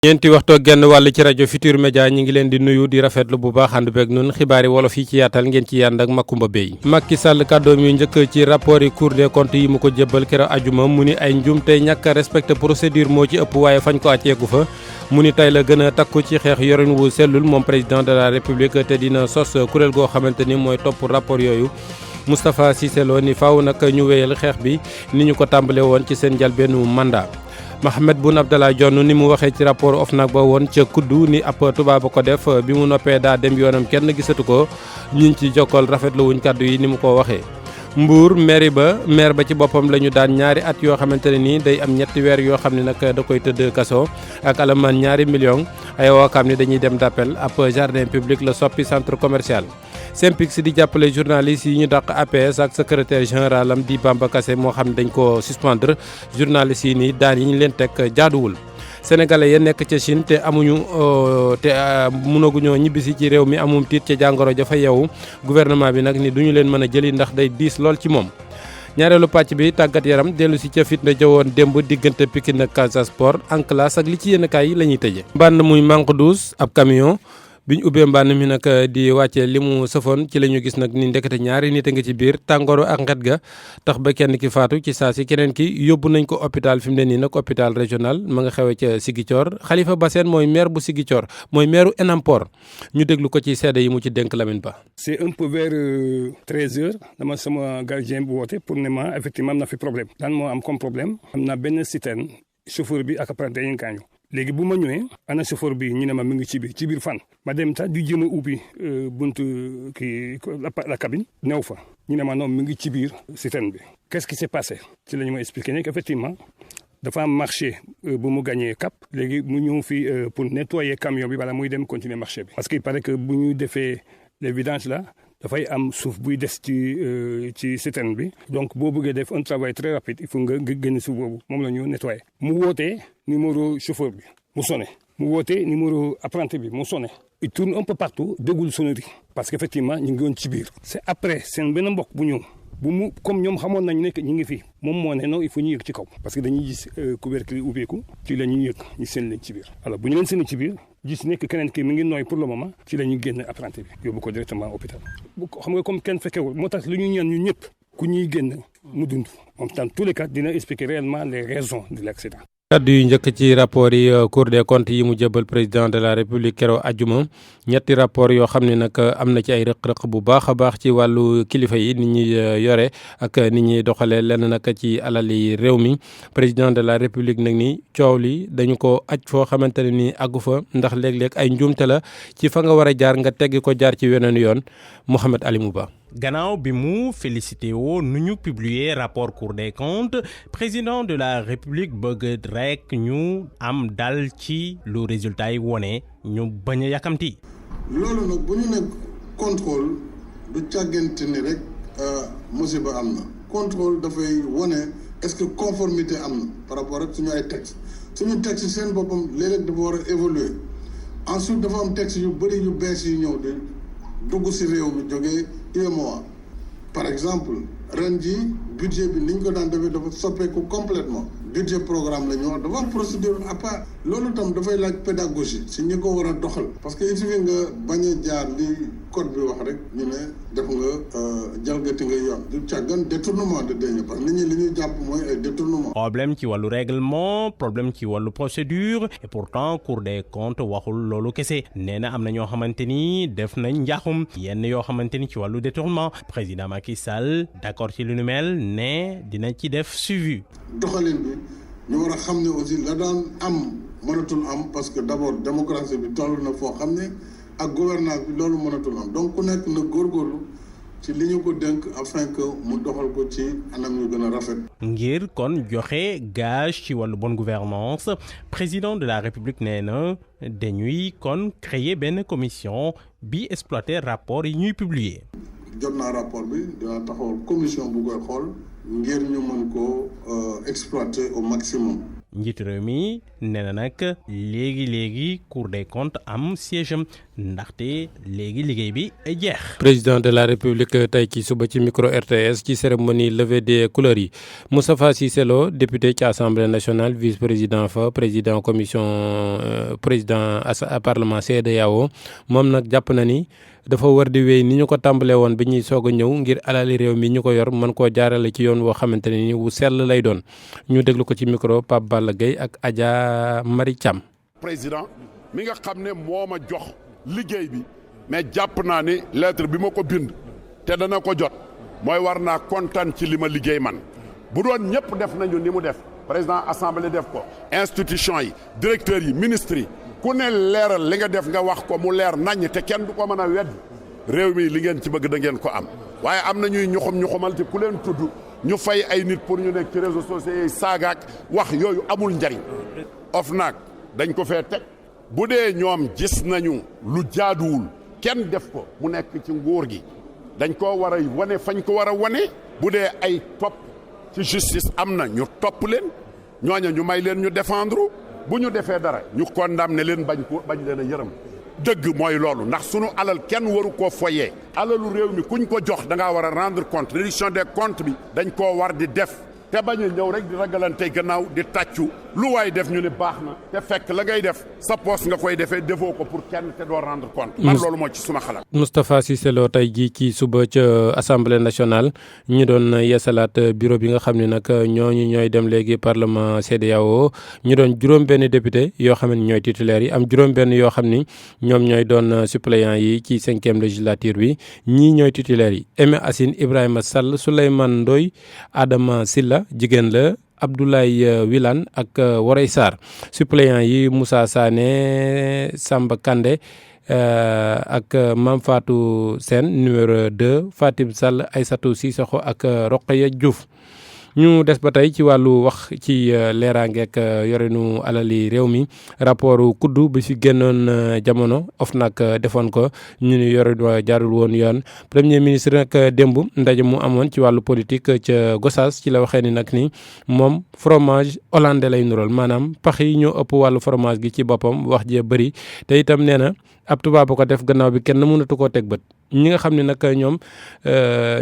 ñeenti waxtu ak genn wàll ci rajo Futur Média ñi ngi leen di nuyu di rafetlu bu baax ànd beeg nun xibaari wolof yi ci yaatal ngeen ci yànd ak Makumba Bey. Macky Sall kàddoom yu njëkk ci rapport yi Cour des comptes yi mu ko jébbal keroog ajuma mu ni ay njum tey ñàkk a respecté procédure moo ci ëpp waaye fañ ko àcceegu fa mu ni tey la gën a takku ci xeex yorin wu sellul moom président de la république te dina sos kuréel goo xamante ni mooy topp rapport yooyu. Moustapha Cissé Lo ni faaw nag ñu wéyal xeex bi ni ñu ko tàmbale woon ci seen njëlbeenu mandat. Mahammed Boun Abdallah Dionne ni mu waxee ci rapport OFNAC ba woon ca kuddu ni ab tubaab ko def bi mu noppee daa dem yoonam kenn gisatu ko ñi ci jokkal rafetlu wuñ kàddu yi ni mu ko waxee. Mbour maire ba ci boppam la ñu daan ñaari at yoo xamante ne nii day am ñetti weer yoo xam ne nag da koy tëdd kaso ak alamaan ñaari millions ay wookaam ni dañuy dem d'appel ab jardin public la soppi centre commercial. Synpics di jàppale journaliste yi ñu dàq APS ak secrétaire général am di Bamba Kassé moo xam ne dañ ko suspendre journaliste yi nii daan yi ñu leen teg jaaduwul. Sénégalais ya nekk ca Chine te mënaguñoo ñibbisi ci réew mi amum tiit ca jàngoro jafa yeewu gouvernement bi nag ni duñu leen mën a jëli ndax day diis lool ci moom. ñaareelu pàcc bi tàggat yaram dellu si ca fitna jëwoon démb diggante Pikine ak Casa Sport en classe ak li ci yenn kaay yi la ñuy tëjee. mbànn muy manque douce ab camion. bi ñu ubbee mbànn mi nag di wàccee li mu sëfoon ci la ñu gis nag ni ndekete ñaari nit a nga ci biir tàngooru ak nget ga tax ba kenn ki faatu ci saa si keneen ki yóbbu nañ ko hôpital fi mu ne nii nag hôpital régional ma nga xewee ca Ziguinchor Khalifa Bassène mooy maire bu Ziguinchor mooy maireu Enampor ñu déglu ko ci seede yi mu ci dénk Lamine Ba. C'est un peu vers 13h dama sama gardien bu woote pour ne ma effectivement am na fi problème daan moo am comme problème am na benn citerne chauffeur bi ak apprenti yi gaañu léegi bu ma ñëwee ana chauffeur bi ñu ne ma mi ngi ci biir fan ma dem sax di jéem a ubbi buntu kii la cabine new fa ñu ne ma non mi ngi ci biir citerne bi. Qu'est-ce qui s'est passé ci la ñu ma expliqué ne effectivement dafa am marché bu mu gagné cap léegi mu ñëw fii pour nettoyer camion bi bala muy dem continuer marché bi. Parce qu'il paraît que bu ñu defee les vidanges là dafay am suuf buy des ci citerne bi donc boo bëggee def un travail très rapide il faut nga génn suuf boobu moom la ñu nettoyer. mu wootee numéro chauffeur bi mu sonné mu wootee numéro apprenti bi mu sonné il tourne un peu partout déggul sonnerie parce que effectivement ñu ngi woon ci biir. c'est après seen benn mbokk bu ñëw bu mu comme ñoom xamoon nañ ne ñu ngi fii moom moo ne non il faut ñu yëg ci kaw parce que dañuy gis couvercle yi ubbeeku ci la ñuy yëg ñu seen leen ci biir alors bu ñu leen seen ci biir. gis nekk keneen ki mi ngi nooy pour le moment ci la ñuy génn apprenti bi yóbbu ko directement hôpital xam nga comme kenn fekkewul moo tax lu ñu ñaan ñun ñëpp ku ñuy génn mu dund moom dans tous les cas dina expliquer réellement les raisons de l'accident. kaddu yu njëkk ci rapport yi Cour des comptes yi mu jëbal président de la république keroog ajuma ñetti rapport yoo xam ne nag am na ci ay rëq-rëq bu baax a baax ci wàllu kilifa yi ni ñuy yore ak ni ñuy doxalee lenn nag ci alali réew mi président de la république nag ni coow li dañu ko aj foo xamante ne ni àggu fa ndax léeg-léeg ay njuumte la ci fa nga war a jaar nga teggi ko jaar ci weneen yoon Mouhamed Alimou Ba. gannaaw bi mu félicité woo nu ñu publier rapport Cour des comptes président de la république bëgg rek ñu am dal ci lu résultat yi wone ñu bañ a yàkkamti. loolu nag bu ñu nekk contrôle du càggante ni rek musiba am na contrôle dafay wone est-ce que conformité am na par rapport ak suñu ay texte suñu texte seen boppam léeg-léeg dafa war a évoluer ensuite dafa am texte yu bëri yu bees yu ñëw de dugg ci réew mi jógee UEMOA par exemple ren ji budget bi ni ñu ko daan defee dafa soppeeku complètement budget programme la ñu wax dafa am procédure à part loolu tam dafay laaj pédagogie si ñi ko war a doxal parce que il suffit nga bañ a jaar li code bi wax rek ñu ne def nga jalgati nga yoon du càggan détournement de deniers parce que nit ñi li ñuy jàpp mooy ay détournement. problème ci wàllu règlement problème ci wàllu procédure et pourtant Cour des comptes waxul loolu kese nee na am na ñoo xamante ni def nañ njaaxum yenn yoo xamante ni ci wàllu détournement président Macky Sall d'accord ci lu nu mel ne dina ci def suivi. doxalin bi ñu war a xam ne aussi la daan am mënatul am parce que d'abord démocratie bi toll na foo xam ne ak gouvernance bi loolu mënatul am donc ku nekk na góorgóorlu ci li ñu ko dénk afin que mu doxal ko ci anam yu gën a rafet. ngir kon joxe gage ci wàllu bonne gouvernance président de la république nee na dañuy kon créer benn commission bi exploiter rapport yi ñuy publier. jot naa rapport bi dina taxawal commission bu koy xool ngir ñu mën ko exploiter au maximum. njiitu réew mi nee na nag léegi Cour des comptes am siège am ndaxte léegi liggéey bi jeex. président de la république tey ci suba ci micro RTS ci cérémonie levée des couleurs yi Moustapha Cissé Lo député ci assemblée nationale vice président fa président commission président parlement CEDEAO moom nag jàpp na ni dafa war di wéy ni ñu ko tàmbalee woon bi ñuy soog a ñëw ngir alali réew mi ñu ko yor mën koo jaarale ci yoon woo xamante ne ni wu sell lay doon ñu déglu ko ci micro Pape Balla Gueye ak Adja Marie Thiam. président mi nga xam ne moo ma jox liggéey bi mais jàpp naa ni lettre bi ma ko bind te dana ko jot mooy war naa kontaan ci li ma liggéey man bu doon ñëpp def nañu ni mu def président assemblée def ko institution yi directeurs yi ministres yi ku ne leeral li nga def nga wax ko mu leer naññ te kenn du ko mën a weddi réew mi li ngeen ci bëgg da ngeen ko am waaye am na ñuy ñuxumal te ku leen tudd ñu fay ay nit pour ñu nekk ci réseaux sociaux yi saagaak wax yooyu amul njariñ OFNAC dañ ko fee teg bu dee ñoom gis nañu lu jaaduwul kenn def ko mu nekk ci nguur gi dañ koo war a wane fañ ko war a wane bu dee ay topp ci justice am na ñu topp leen ñooña ñu may leen ñu défendre bu ñu defee dara ñu condamné leen bañ leen a yërëm dëgg mooy loolu ndax sunu alal kenn waru koo foyee alalu réew mi kuñ ko jox da ngaa war a rendre compte réduction des comptes bi dañ koo war di def te bañ a ñëw rek di ragalante gannaaw di tàccu lu waay def ñu ne baax na te fekk la ngay def sa poste nga koy defee defoo ko pour kenn te doo rendre compte. man loolu moo ci suma xalaat. Moustapha Cissé Lo tey jii ci suba ca assemblée nationale ñu doon yeesalaat bureau bi nga xam ne nag ñooy dem léegi parlement CEDEAO ñu doon juróom-benn député yoo xam ne ñooy titulaires yi am juróom-benn yoo xam ni ñoom ñooy doon suppléants yi ci 5e législature bi ñii ñooy titulaires yi Aimé Assine Ibrahima Sall Souleymane Ndoye Adama Silla jigéen la. Abdoulaye Wilane ak Worey Sarr suppléants yi Moussa Sané Samba Kandé ak Mame Fatou Sène numéro 2 Fatim Sall Aïssatou Sissoko ak Rokhaya Diouf ñu des ba tey ci wàllu wax ci leeraangeek yorinu alali réew mi rapport kuddu bi fi génnoon jamono OFNAC defoon ko ñu ni yorinu jaarul woon yoon premier ministre nag démb ndaje mu amoon ci wàllu politique ca Gossas ci la waxee ni nag ni moom fromage hollandais lay nurool maanaam pax yi ñoo ëpp wàllu fromage gi ci boppam wax jee bëri te itam nee na ab tubaab ko def gannaaw bi kenn mënatu koo teg bët ñi nga xam ne nag ñoom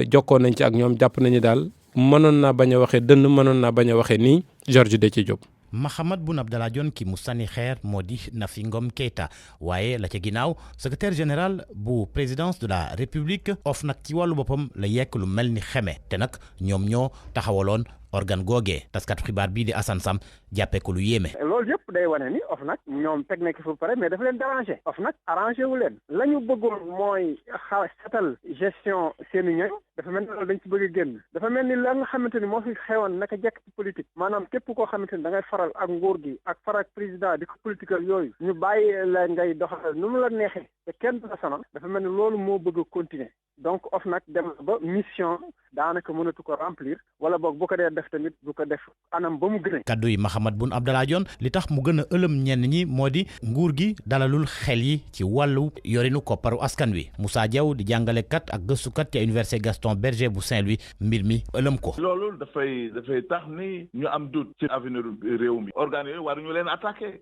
jokkoo nañ ci ak ñoom jàpp nañu daal mënoon naa bañ a waxee dënn mënoon naa bañ a waxee nii Georges Déthié Diop. Mahammed Boun Abdallah Dionne ki mu sànni xeer moo di Nafi Ngom Keïta waaye la ca ginnaaw secrétaire général bu présidence de la république OFNAC ci wàllu boppam la yekk lu mel ni xeme te nag ñoom ñoo taxawaloon organe googee taskatu xibaar bii di Assane Sam jàppee ko lu yéeme. loolu yëpp day wane ni OFNAC ñoom teg na ki fu pare mais dafa leen dérangé OFNAC arrangé wu leen la ñu bëggoon mooy setal gestion seeni ñoñ dafa mel ni loolu dañ ci bëgg a génn dafa mel ni la nga xamante ni moo fi xewoon naka jekk ci politique maanaam képp koo xamante ni da ngay faral ak nguur gi ak faral ak président di ko politiqual yooyu ñu bàyyi la ngay doxal nu mu la neexee te kenn du la sonal dafa mel ni loolu moo bëgg a continuer donc OFNAC dem ba mission daanaka mënatu ko remplir wala boog bu ko dee def tamit du ko def anam ba mu gën a. kaddu yi Mahammed Boun Abdallah Dionne li tax mu gën a ëlëm ñenn ñi moo di nguur gi dalalul xel yi ci wàllu yorinu kopparu askan wi Moussa Diaw di jàngalekat ak gëstukat ci université Gaston Berger bu Saint-Louis mbir mi ëlëm ko. loolu dafay tax ni ñu am doute ci avenir réew mi organes yooyu waruñu leen attaqué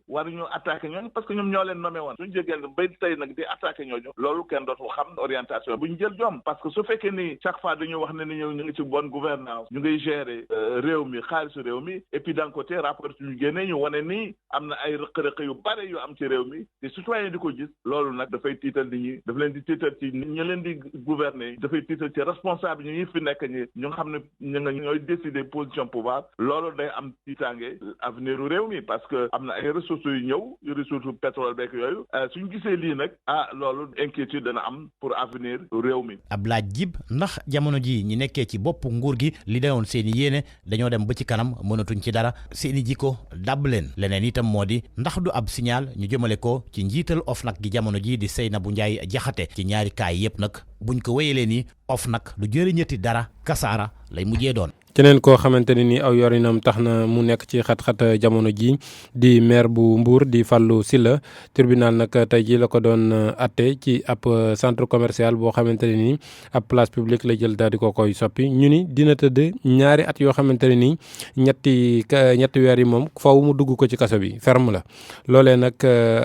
ñooñu parce que ñoom ñoo leen nommé woon suñu jégeel ba tey nag di attaqué ñooñu loolu kenn dootul xam orientation bu ñu jël jom parce que su fekkee ni chaque fois dañu wax ne ni ñu ngi ci bonne gouvernance ñu ngay gérer réew mi xaalisu réew mi et puis d'un côté rapport ñu génnee ñu wane ni am na ay rëq-rëq yu bare yu am ci réew mi te citoyen di ko gis loolu nag dafay tiital nit ñi daf leen di tiital ci ñu leen di gouverner dafay tiital ci responsable ñi fi nekk ñi ñu nga xam ne ñu nga ñooy décider position pouvoir loolu day am tiitaange avenir u réew mi parce que am na ay ressources yu ñëw ressources pétrole beeg yooyu suñu gisee lii nag loolu inquiétude dana am pour avenir réew mi. ab laaj jib ndax jamono ji ñi nekkee ci bopp nguur gi li dayoon seeni yéene dañoo dem ba ci kanam mënatuñ ci dara seeni jikko dàbb leen leneen itam moo di ndax du ab signal ñu jëmale ko ci njiital OFNAC gi jamono ji di Seynabou Ndiaye Diakhaté ci ñaari kaay yépp nag buñ ko wéyalee ni OFNAC du jëriñati dara kasaara lay mujjee doon. keneen koo xamante ne ni aw yorinam tax na mu nekk ci xat-xat jamono ji di maire bu Mbour di Fallou Sylla tribunal nag tey ji la ko doon atte ci ab centre commercial boo xamante ne ni ab place publique la jël daal di ko koy soppi ñu ni dina tëdd ñaari at yoo xamante ne ni ñetti weer yi moom faw mu dugg ko ci kaso bi ferme la loolee nag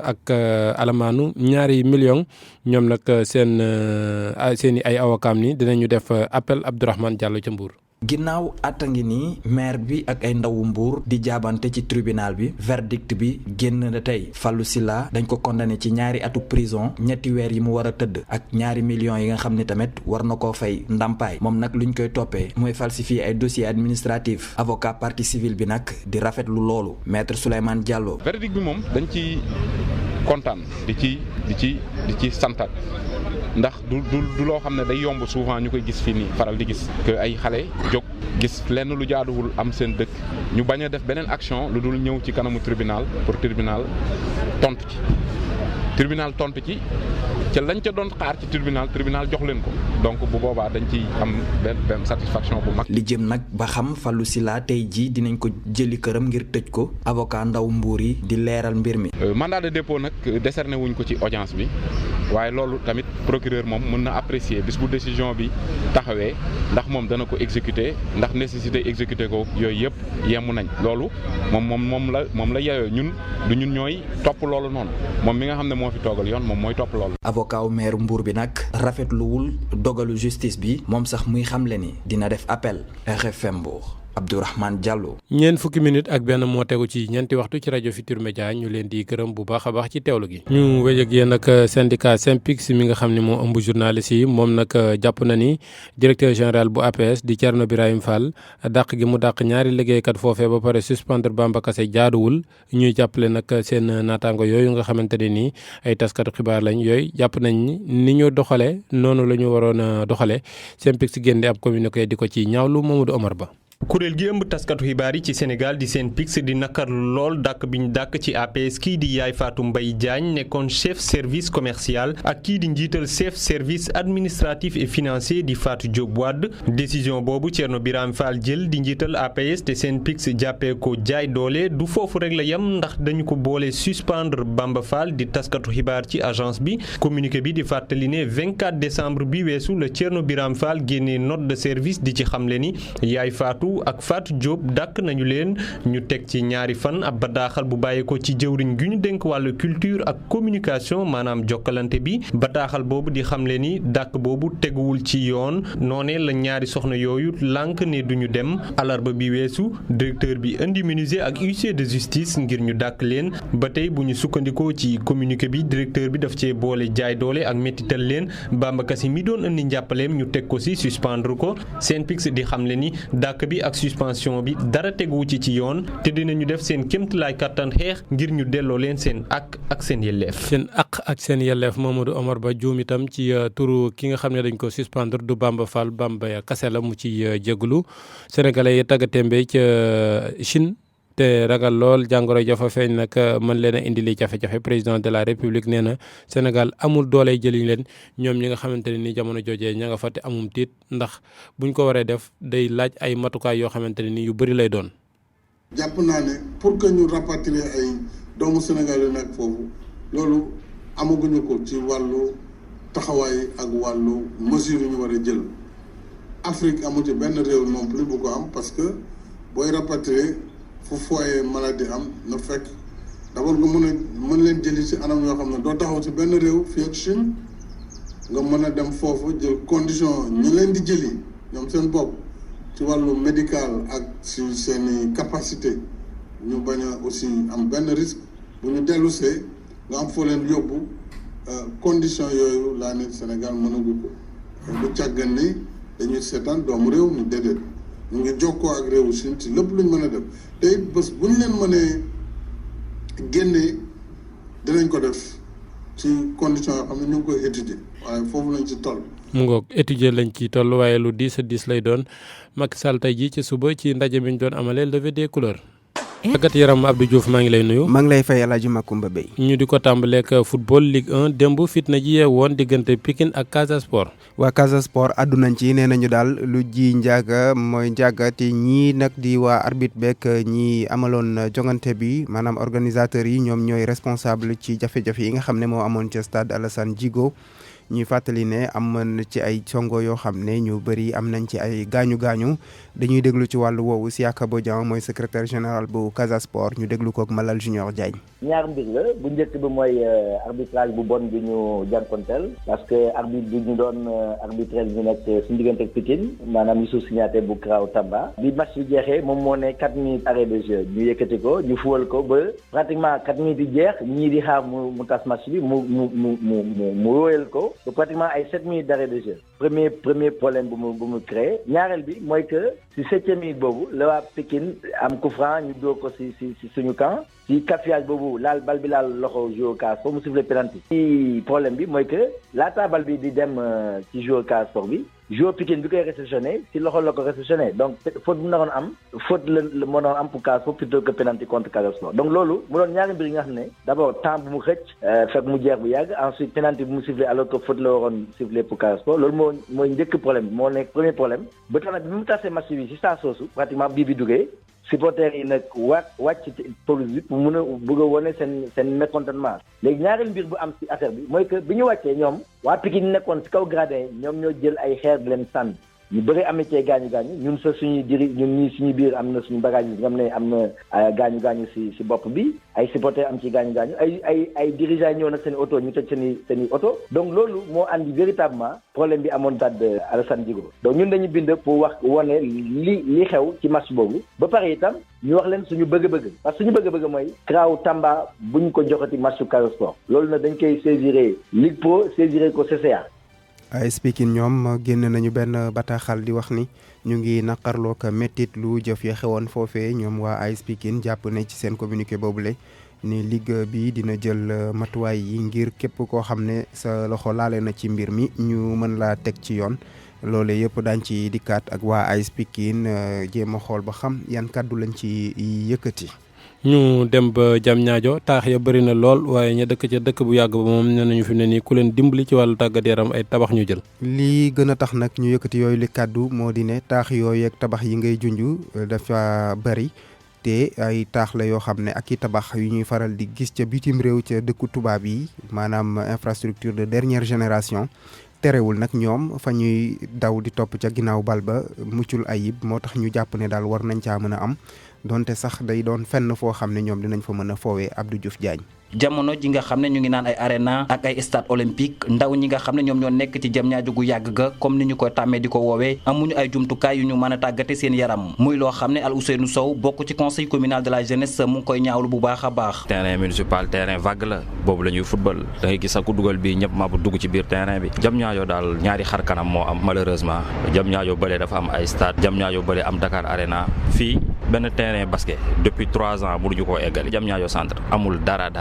ak alamaanu ñaari million ñoom nag seen i ay avocat ni dinañu def appel Abdourahmane Diallo ca Mbour. ginnaaw atta ngi nii maire bi ak ay ndawu Mbour di jaabante ci tribunal bi verdict bi génn na tey Fallou Sylla dañ ko condamné ci ñaari atu prison ñetti weer yi mu war a tëdd ak ñaari millions yi nga xam ne tamit war na koo fay ndàmpaay moom nag luñ koy toppee mooy falsifier ay dossier administratif avocat partie civile bi nag di rafetlu loolu maître Souleymane Diallo. verdict bi moom dañ ci kontaan di ci santat ndax du loo xam ne day yomb souvent ñu koy gis fii nii faral di gis que ay xale jóg gis lenn lu jaaduwul am seen dëkk ñu bañ a def beneen action lu dul ñëw ci kanamu tribunal pour tribunal tontu ci ca lañ ca doon xaar ci tribunal jox leen ko donc bu boobaa dañ ci am benn satisfaction bu mag. li jëm nag ba xam Fallou Sylla tey jii dinañ ko jëli këram ngir tëj ko avocat ndaw Mbour yi di leeral mbir mi. mandat de dépôt nag décerné wuñ ko ci audience bi waaye loolu tamit procureur moom mën na apprécier bis bu décision bi taxawee ndax moom dana ko exécuter ndax nécessité exécuter ko yooyu yëpp yemu nañ loolu moom la yeyoo ñun ñooy topp loolu noonu moom mi nga xam ne moo fi toogal yoon moom mooy topp loolu. avocat maire Mbour bi nag rafetluwul dogalu justice bi moom sax muy xamle ni dina def appel RFM Mbour. Abdourahmane Diallo. ñeent fukki minutes ak benn moo tegu ci ñeenti waxtu ci rajo Futur Média ñu leen di gërëm bu baax a baax ci teewlu gi. ñu wéy ak yéen ak syndicat SYNPICS mi nga xam ne moo ëmb journaliste yi moom nag jàpp na ni directeur général bu APS di Thierno Birahim Fall dàq gi mu dàq ñaari liggéeykat foofee ba pare suspendre Bamba Kassé jaaduwul ñuy jàppale nag seen naataango yooyu nga xamante ne nii ay taskatu xibaar lañ yooyu jàpp nañ ni ñu doxalee noonu la ñu waroon a doxalee SYNPICS génne ab communiqué di ko ci ñaawlu Mamadou Omar Ba. kuréel gi ëmb taskatu xibaar yi ci Sénégal di SYNPICS di nakarlu lool dàkk bi ñu dàkk ci APS kii di Yaay Fatou Mbaye Diagne nekkoon chef service commercial ak kii di njiital chef service administratif et financier di Fatou Diop Wade décision boobu Thierno Birahim Fall jël di njiital APS te SYNPICS jàppee ko jaay doole du foofu rek la yem ndax dañu ko boole suspendre Bamba Fall di taskatu xibaar ci agence bi communiqué bi di fàttali ne 24 décembre bi weesu la Thierno Birahim Fall génnee note de service di ci xamle ni Yaay Fatou ak Fatou Diop dàkk nañu leen ñu teg ci ñaari fan ab bataaxal bu bàyyeekoo ci jëwriñ gi ñu dénk wàllu culture ak communication maanaam jokkalante bi bataaxal boobu di xamle ni dàkk boobu teguwul ci yoon noonee la ñaari soxna yooyu lànk ne duñu dem alarba bi weesu directeur bi indi menuisier ak huissier de justice ngir ñu dàkk leen ba tey bu ñu sukkandikoo ci communiqué bi directeur bi daf cee boole jaay doole ak mettital leen Bamba Kassé mi doon indi njàppaleem ñu teg ko ci suspendre ko SYNPICS di xamle ni dàkk bi ak suspension bi dara teguwu ci yoon te dinañu def seen kéemtalaay kattan xeex ngir ñu delloo leen seen ak seen yelleef. seen ak seen yelleef Mamadou Omar Ba juum itam ci turu ki nga xam ne dañ ko suspendre du Bamba Fall Bamba Kassé la mu ci jégalu sénégalais yi tàggatémbe ca Chine. te ragal lool jàngoro jafa feeñ nag mën leen a indi li jafe-jafe président de la république nee na Sénégal amul doole jëliñ leen ñoom ñi nga xamante ne ni jamono joojee ña nga fa te amum tiit ndax buñ ko waree def day laaj ay matukaay yoo xamante ne ni yu bëri lay doon. jàpp naa ne pour que ñu rapatrier ay doomu Sénégal yu nekk foofu loolu amaguñu ko ci wàllu taxawaay ak wàllu mesure yu ñu war a jël Afrique amu ci benn réew non plus bu ko am parce que booy rapatrier. fu foyer maladie am na fekk d'abord nga mën leen jëli ci anam yoo xam ne doo taxaw ci benn réew fii ak Chine nga mën a dem foofu jël condition ñi leen di jëli ñoom seen bopp ci wàllu médical ak ci seeni capacité ñu bañ a aussi am benn risque bu ñu dellusee nga am foo leen yóbbu condition yooyu laa ne Sénégal mënagu ko du càggan ni dañuy seetaan doomu réew mi déedéet ñu ngi jokkoo ak réewu Chine ci lépp luñ mën a def te it bés bu ñu leen mënee génnee dinañ ko def ci condition yoo xam ne ñu ngi koy étudier waaye foofu lañ ci toll. mu ngoog étudier lañ ci toll waaye lu 10 lay doon Macky Sall tey jii ci suba ci ndaje mi ñu doon amalee levée des couleurs. tàggat yaram Abdou Diouf maa ngi lay nuyu. maa ngi lay fay El Hadj Makumba Bey. ñu di ko tàmbaleeg football Ligue 1 démb fitna ji yeewoon diggante Pikine ak Casa Sport. waa Casa Sport àddu nañ ci nee nañu daal lu ji njaaga mooy njaaga te ñii nag di waa arbitre beeg ñi amaloon jongante bi maanaam organisateurs yi ñoom ñooy responsable ci jafe-jafe yi nga xam ne moo amoon ca stade Alassane Djigo. ñuy fàttali ne am na ci ay songo yoo xam ne ñu bëri am nañ ci ay gaañu dañuy déglu ci wàllu woowu Siaka Bodian mooy secrétaire général bu Casa Sport ñu déglu kook Malal Junior Diagne. ñaar mbir la bu njëkk bi mooy arbitrage bu bon bi ñu jànkonteel parce que arbitre bi ñu doon arbitrage bi nekk suñu diggante ak Pikine maanaam Youssouf Signaté bu Kraaw Tamba bi match bi jeexee moom moo ne 4 minutes arrêt de jeu ñu yëkkati ko ñu fuwal ko ba pratiquement 4 minutes yi jeex ñii di xaar mu tas match bi mu róoyal ko ba pratiquement ay 7 minutes d'arrêt de jeu premier problème bu mu créé ñaareel bi mooy que si 7e minute boobu la waa Pikine am coup franc ñu dóor ko si suñu camp ci cafouillage boobu bal bi laal loxo joueur Casa Sport mu sifflé penalty ci problème bi mooy que laata bal bi di dem ci joueur Casa Sport bi joueur Pikine bi koy réceptionné ci loxo la ko réceptionné donc faute bu naroon am faute la moo doon am pour Casa Sport plutôt que penalty contre Casa Sport donc loolu mu doon ñaari mbir yi nga xam ne d'abord temps bu mu xëcc fekk mu jeex bu yàgg ensuite penalty bu mu sifflé alors que faute la waroon sifflé pour Casa Sport loolu mooy njëkk problème bi moo nekk premier problème ba tax na bi mu tasee match bi ci saa soosu pratiquement bii bi duggee supporters yi nag wàcc ci police bi pour mun a bëgg a wane seen mécontentement léegi ñaareel mbir bu am ci affaire bi mooy que bi ñu wàccee ñoom waa Pikine nekkoon ci kaw gradin ñoom ñoo jël ay xeer di leen sànni ñu bëri amee cee gaañu ñun sa suñuy ñun ñii suñu biir am na suñu bagage yi nga xam ne am na gaañu ci bopp bi ay supporters am ci gaañu ay dirigeants ñëw nag seen oto ñu tëj seen oto donc loolu moo andi véritablement problème bi amoon stade Alassane Djigo donc ñun dañu bind pour wane li xew ci match boobu ba pare itam ñu wax leen suñu bëgg-bëgg parce que suñu bëgg-bëgg mooy Kraaw Tamba buñ ko joxati matchu Casa Sport loolu nag dañ koy saisiré Ligue Pro saisiré ko CCA. AS Pikine ñoom génn nañu benn bataaxal di wax ni ñu ngi naqarloo ko méttit lu jëf ya xewoon foofee ñoom waa AS Pikine jàpp ne ci seen communiqué boobule ni ligue bi dina jël matuwaay yi ngir képp koo xam ne sa loxo laale na ci mbir mi ñu mën laa teg ci yoon loole yëpp daañ ci dikkaat ak waa AS Pikine jéem a xool ba xam yan kàddu lañ ci yëkkati. ñu dem ba Diamniadio taax ya bëri na lool waaye ña dëkk ca dëkk bu yàgg ba moom nee nañu fi ne nii ku leen dimbali ci wàllu tàggat yaram ay tabax ñu jël. lii gën a tax nag ñu yëkkati yooyu li kàddu moo di ne taax yooyu ak tabax yi ngay junj dafa bëri te ay taax la yoo xam ne ak i tabax yu ñuy faral di gis ca bitim réew ca dëkku tubaab yi maanaam infrastructure de dernière génération. terewul nag ñoom fa ñuy daw di topp ca ginnaaw bal ba muccul ayib moo tax ñu jàpp ne daal war nañ caa mën a am donte sax day doon fenn foo xam ne ñoom dinañ fa mën a foowee Abdou Diouf Diagne. jamono ji nga xam ne ñu ngi naan ay arena ak ay stade olympique ndaw ñi nga xam ne ñoom ñoo nekk ci Diamniadio gu yàgg ga comme ni ñu koy tàmmee di ko woowee amuñu ay jumtukaay yu ñu mën a tàggate seen yaram muy loo xam ne Al Ousseynou Sow bokk ci conseil communal de la jeunesse mu ngi koy ñaawlu bu baax a baax. terrain municipal terrain vague la boobu la ñuy football da ngay gis sax ku dugal bi ñëpp bu dugg ci biir terrain bi Diamniadio daal ñaari xar kanam moo am malheureusement Diamniadio bële dafa am ay stade Diamniadio bële am Dakar Arena fii benn terrain basket depuis 3 ans mënuñu koo eggali Diamniadio centre amul dara.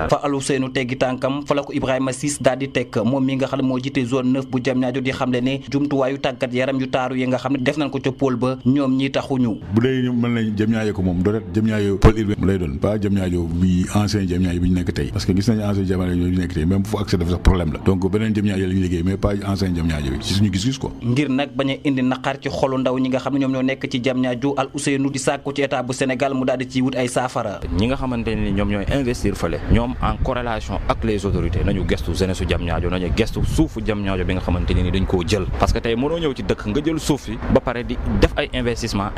fa Al Ousseynou teggi tànkam fa la ko Ibrahima Ciss daal di teg moom mi nga xam ne moo jiite zone 9 bu Diamniadio di xamle ne jumtuwaayu tàggat yaram yu taaru yi nga xam ne def nañ ko ca pôle ba ñoom ñi taxuñu. bu dee mën nañ Diamniadio ko moom doret Diamniadio pôle urbain mu lay doon pas Diamniadio bi ancien Diamniadio bi ñu nekk tey parce que gis nañu ancien Diamniadio bi ñu nekk tey même fu accès dafa sax problème la donc beneen Diamniadio la ñu liggéey mais pas ancien Diamniadio bi ci suñu gis-gis ko ngir nag bañ a indi naqar ci xolu ndaw ñi nga xam ne ñoom ñoo nekk ci Diamniadio Al Ousseynou di sàkku ci état bu Sénégal mu daal di ci wut ay saafara. ñi nga xamante ni ñoom ñooy investir fële ñoom en corrélation ak les autorités nañu gestu jeunesse su Diamniadio nañu gestu suufu Diamniadio bi nga xamante ni dañ koo jël parce que tey mënoo ñëw ci dëkk nga jël suuf si ba pare di def ay investissement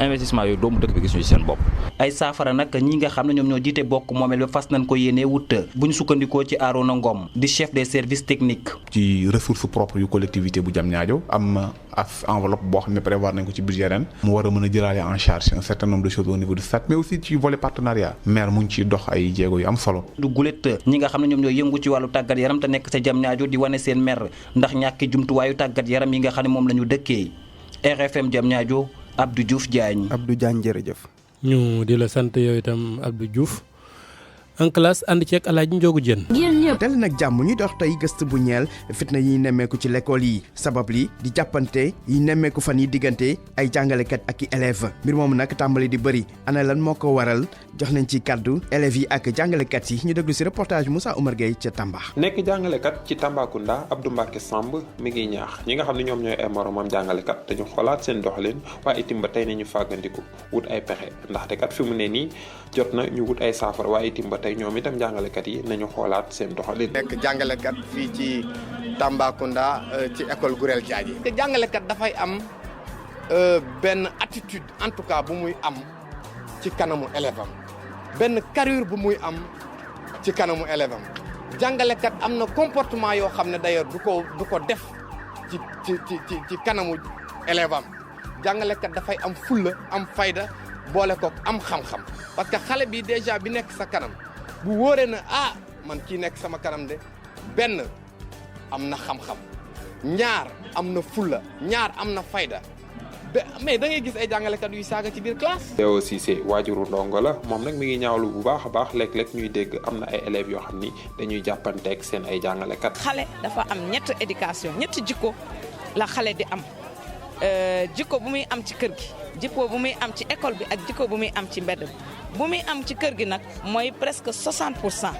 yooyu doomu dëkk bi gis ñu ci seen bopp. ay saafara nag ñi nga xam ne ñoom ñoo jiite bokk moomeel ba fas nañ ko yéenee wut bu ñu sukkandikoo ci Arona Ngom di chef des services techniques. ci ressources propres yu collectivité bu Diamniadio am enveloppe boo xam ne prévoir nañ ko ci budget ren mu war a mën a jëlaale en charge un certain nombre de choses au niveau du stade mais aussi ci volet partenariat maire mu ngi ciy dox ay jéego yu am solo. du gulet ñi nga xam ne ñoom ñoo yëngu ci wàllu tàggat yaram te nekk sa Diamniadio di wane seen mer ndax ñàkki jumtuwaayu tàggat yaram yi nga xam ne moom la ñu dëkkee RFM Diamniadio Abdou Diouf Diagne. Abdou Diagne jërëjëf. ñu di la sant yow itam Abdou Diouf en classe ànd ceeg Alaaji Njoogu Jën. dal nag jàmm ñu dox tey gëstu bu ñeel fitna yi nemmeeku ci l'école yi sabab li di jàppante yi nemmeeku fan yi diggante ay jàngalekat ak i élèves mbir moomu nag tàmbali di bëri ana lan moo ko waral jox nañ ci kàddu élèves yi ak jàngalekat yi ñu déglu si reportage Moussa Oumar Gueye ca Tamba. nekk jàngalekat ci Tambacounda Abdou Mbacke Samb mi ngi ñaax ñi nga xam ne ñoom ñooy ay moromam jàngalekat dañu xoolaat seen doxalin waaye itim ba tey ne ñu fàggandiku wut ay pexe ndaxte kat fi mu ne nii jot na ñu wut ay saafara waaye itim ba tey ñoom itam jàngalekat yi nañu xoolaat seen doxalin. nekk jàngalekat fii ci Tambacounda ci école Gourel Diadji. te jàngalekat dafay am benn attitude en tout cas bu muy am ci kanamu élève am benn carrure bu muy am ci kanamu élève am jàngalekat am na comportement yoo xam ne d'ailleurs du ko def ci kanamu élève am jàngalekat dafay am fulla am fayda boole ko am xam-xam parce que xale bi déjà bi nekk sa kanam bu wóoree na man kii nekk sama kanam de benn am na xam-xam ñaar am na fulla ñaar am na fayda mais da ngay gis ay jàngalekat yuy saaga ci biir classe. Théo Cissé waajuru ndongo la moom nag mi ngi ñaawlu bu baax a baax léeg-léeg ñuy dégg am na ay élèves yoo xam ni dañuy jàppanteeg seen ay jàngalekat. xale dafa am ñett éducation ñetti jikko la xale di am jikko bu muy am ci kër gi jikko bu muy am ci école bi ak jikko bu muy am ci mbedd bi bu muy am ci kër gi nag mooy presque 60%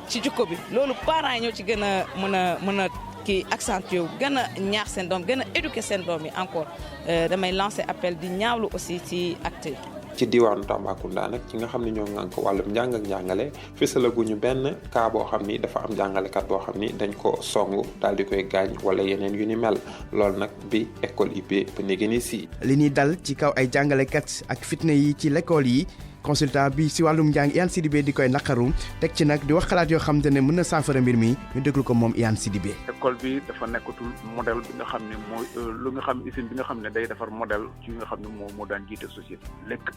ci jikko bi loolu parents yi ñoo ci gën a mën a kii accentué wu gën a ñaax seen doom gën a éduquer seen doom yi encore damay lancer appel di ñaawlu aussi ci acte yi. ci diwaanu Tambacounda nag ci nga xam ne ñoo ŋànk wàllum njàng ak njàngale fësalaguñu benn cas boo xam ni dafa am jàngalekat boo xam ni dañ ko songu daal di koy gaañ wala yeneen yu ni mel loolu nag bi école IP ba léegi ni si. li ñuy dal ci kaw ay jàngalekat ak fitna yi ci l'école yi. consultant bi si wàllum njàng Iyane Sidibé di koy naqaru teg ci nag di wax xalaat yoo xam te ne mën na saafara mbir mi ñu déglu ko moom Iyane Sidibé. école bi dafa nekkatul modèle bi nga xam ne mooy lu nga xam usine bi nga xam ne day defar modèle ci nga xam ne moo daan jiite société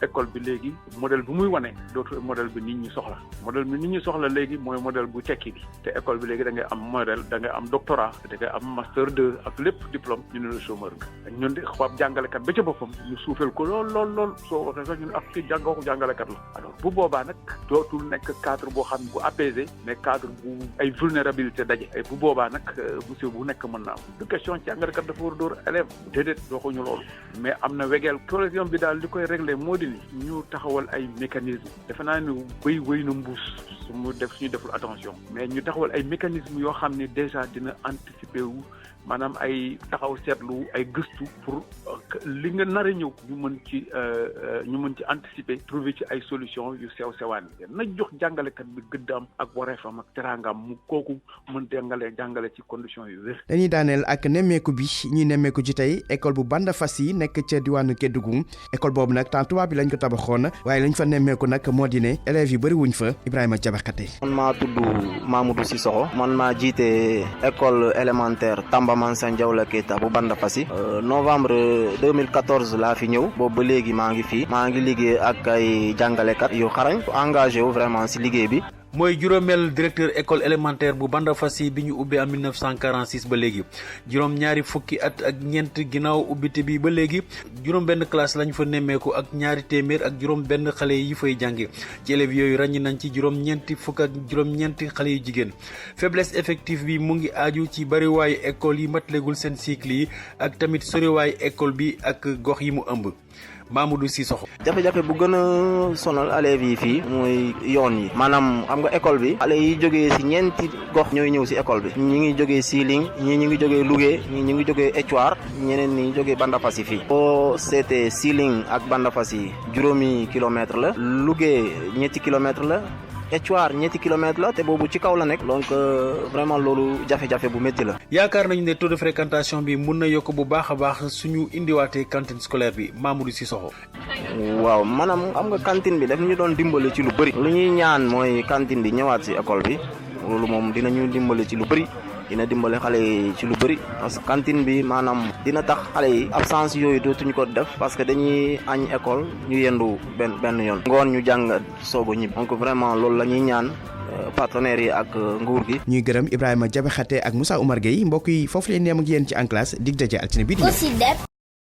école bi léegi modèle bu muy wane dootul modèle bi nit ñi soxla modèle bi nit ñi soxla léegi mooy modèle bu tekki bi te école bi léegi da ngay am modèle da ngay am doctorat da ngay am master 2 ak lépp diplôme ñu ne la chômeur nga ñun di xabaab jàngalekat ba ca boppam ñu suufeel ko lool soo waxee sax ñu ne ak kii waxu jàngalekat alors bu boobaa nag dootul nekk cadre boo xam ne bu apaisé mais cadre bu ay vulnérabilité daje ay bu boobaa nag monsieur bu nekk mën na am du question ci jàngalekat dafa war a dóor élève déedéet waxuñu loolu mais am na wegeel correction bi daal li koy réglé moo di ni ñu taxawal ay mécanisme defe naa ni wéy na mbuus suñu deful attention mais ñu taxawal ay mécanisme yoo xam ne déjà dina anticiper wu maanaam ay taxaw seetlu ay gëstu pour li nga nar a ñëw ñu mën ci anticiper trouver ci ay solution yu sew sewaan yi na jox jàngalekat bi gëddaam ak wareefam ak teraangam mu kooku mën jàngale ci condition yu wér. dañuy daaneel ak nemmeeku bi ñuy nemmeeku ci tey école bu Bandafassi nekk ca diwaanu Kédougou école boobu nag temps tubaab bi lañ ko tabaxoon waaye lañ fa nemmeeku nag moo di ne élèves yi bëri wuñ fa Ibrahima Diabakhate. man maa tudd Mamadou Sissoko man maa jiite école élémentaire Tamba Mansan Diawla Keita bu Bandafassi novembre 2014 laa fi ñëw boobu ba léegi maa ngi fii maa ngi liggéey ak ay jàngalekat yu xarañ engagé wu vraiment ci liggéey bi. mooy juróomeel directeur école élémentaire bu Bandafassi bi ñu ubbee en 1946 ba léegi juróom ñaari fukki at ak ñeent ginnaaw ubbite bi ba léegi juróom benn classe lañ fa nemmeeku ak ñaari téeméer ak juróom benn xale yi fay jànge ci élèves yooyu ràññi nañ ci juróom ñeenti fukk ak juróom ñeenti xale yu jigéen faiblesse effective bi mu ngi aju ci bariwaayu école yi matlegul seen cycle yi ak tamit soriwaayu école bi ak gox yi mu ëmb Mamadou Sissoko. jafe-jafe bu gën a sonal élèves yi fii mooy yoon yi maanaam xam nga école bi xale yi jógee ci ñeenti gox ñooy ñëw ci école bi ñi ngi jógee Siling ñii ñu ngi jógee Louga ñii ñu ngi jógee Éthiouar ñeneen ñi jógee Bandafassi fii boo seetee Siling ak Bandafassi juróomi kilomètre la Louga ñetti kilomètre la Éthiouar ñetti kilomètre la te boobu ci kaw la nekk donc vraiment loolu jafe-jafe bu métti la. yaakaar nañu ne taux de fréquentation bi mun na yokk bu baax a baax suñu indiwaatee cantine scolaire bi Mamadou Sissoko. waaw maanaam xam nga cantine bi daf ñu doon dimbali ci lu bëri. lu ñuy ñaan mooy cantine bi ñëwaat ci école bi loolu moom dinañu dimbali ci lu bëri. dina dimbale xale yi ci lu bëri parce que cantine bi maanaam dina tax xale yi absence yooyu dootuñu ko def parce que dañuy añ école ñu yendu benn yoon ngoon ñu jàng soog a ñibbi donc vraiment loolu la ñuy ñaan partenaires yi ak nguur gi. ñuy gërëm Ibrahima Diabakhate ak Moussa Oumar Gueye mbokk yi foofu leen neem ak yéen ci en classe dig daje altine bi di